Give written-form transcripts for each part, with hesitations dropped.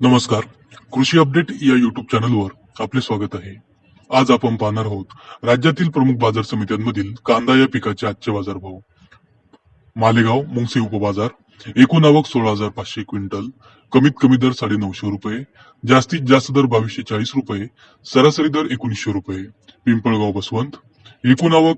नमस्कार. कृषी अपडेट या युट्यूब चॅनलवर आपले स्वागत आहे. आज आपण पाहणार आहोत राज्यातील प्रमुख बाजार समित्यांमधील कांदा या पिकाचे आजचे बाजारभाव. मालेगाव मुंगसी उपबाजार एकूण आवक 16,500 क्विंटल, कमीत कमी दर 950 रुपये, जास्तीत जास्त दर 2240 रुपये, सरासरी दर 1900 रुपये. पिंपळगाव बसवंत एकूण आवक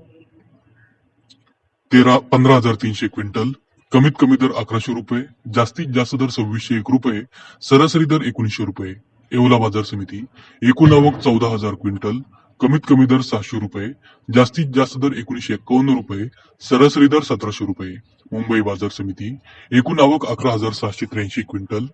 15,300 क्विंटल, कमीत कमी दर 1100 रुपये, जास्तीत जास्त दर 2601 रुपये, सरासरी दर 1900 रुपये. येवला बाजार समिती एकूण आवक 14,000 क्विंटल, कमीत कमी दर 600 रुपये, जास्तीत जास्त दर 1951 रुपये, सरासरी दर 1700 रुपये. मुंबई बाजार समिती एकूण आवक 11,683 क्विंटल,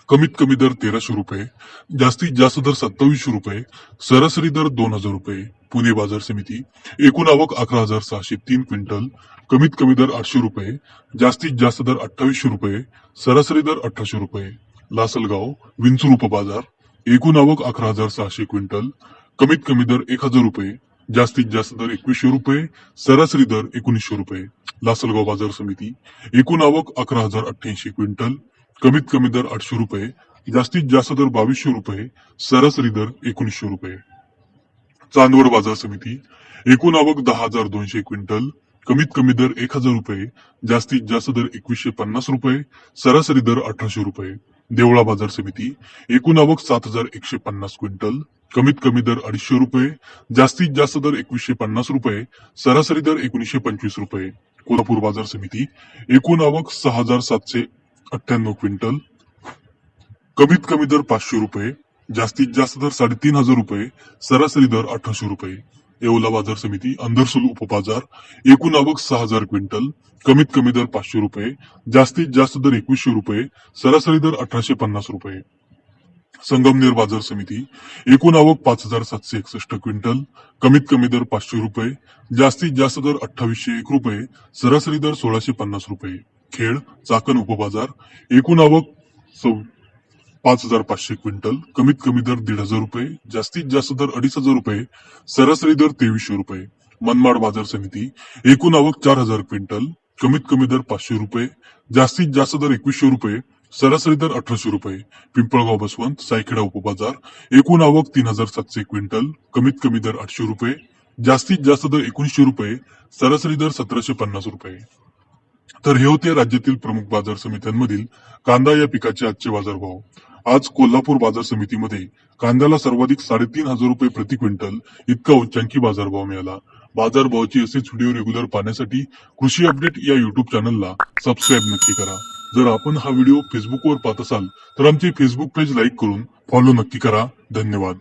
कमीत कमी दर 1300 रुपये, जास्तीत जास्त दर 2700 रुपये, सरासरी दर 2000 रुपये. पुणे बाजार समिती एकूण आवक 11,603 क्विंटल, कमीत कमी दर 800 रुपये, जास्तीत जास्त दर 2800 रुपये, सरासरी दर 1800 रुपये. लासलगाव विंचूर उपबाजार एकूण आवक 11,600 क्विंटल, कमीत कमी दर 1000 रुपये, जास्तीत जास्त दर 2100 रुपये, सरासरी दर 1900 रुपये. लासलगाव बाजार समिती एकूण आवक 11,088 क्विंटल, कमीत कमी दर 800 रुपये, जास्तीत जास्त दर 2200 रुपये, सरासरी दर 1900 रुपये. चांदवड बाजार समिती एकूण आवक 10,200 क्विंटल, कमीत कमी दर 1000 रुपये, जास्तीत जास्त दर 2150 रुपये, सरासरी दर 1800 रुपये. देवळा बाजार समिती एकूण आवक 7,150 क्विंटल, कमीत कमी दर 250 रुपये, जास्तीत जास्त दर 2150 रुपये, सरासरी दर 1925 रुपये. कोल्हापूर बाजार समिती एकूण आवक 6,798 क्विंटल, कमीत कमी दर 500 रुपये, जास्तीत जास्त दर 3,500 रुपये, सरासरी दर 1800 रुपये. येवला बाजार समिती अंदरसूल उपबाजार एकूण आवक 6,000 क्विंटल, कमीत कमी दर 500 रुपये, जास्तीत जास्त दर 2100 रुपये, सरासरी दर 1850 रुपये. संगमनेर बाजार समिती एकूण आवक 5,761 क्विंटल, कमीत कमी दर 500 रुपये, जास्तीत जास्त दर 2801 रुपये, सरासरी दर 1650 रुपये. खेड चाकण उपबाजार एकूण आवक 5,500 क्विंटल, कमीत कमी दर 1,500 रुपये, जास्तीत जास्त दर 2,500 रुपये, सरासरी दर 2300 रुपये. मनमाड बाजार समिती एकूण आवक 4,000 क्विंटल, कमीत कमी दर 500 रुपये, जास्तीत जास्त दर 2100 रुपये, सरासरी दर 1800 रुपये. पिंपळगाव बसवंत सायखेडा उपबाजार एकूण आवक 3,700 क्विंटल, कमीत कमी दर 800 रुपये, जास्तीत जास्त दर 1900 रुपये, सरासरी दर 1,750 रुपये. तर हे होते राज्यातील प्रमुख बाजार समित्यांमधील कांदा या पिकाचे आजचे बाजारभाव. आज कोल्हापूर बाजार समितीमध्ये कांद्याला सर्वाधिक 3,500 रुपये प्रति क्विंटल इतका उच्चांकी बाजारभाव मिळाला. बाजारभावाची असेच व्हिडिओ रेग्युलर पाहण्यासाठी कृषी अपडेट या युट्यूब चॅनलला सबस्क्राईब नक्की करा. जर आपण हा व्हिडिओ फेसबुकवर पाहत असाल तर आमचे फेसबुक पेज लाईक करून फॉलो नक्की करा. धन्यवाद.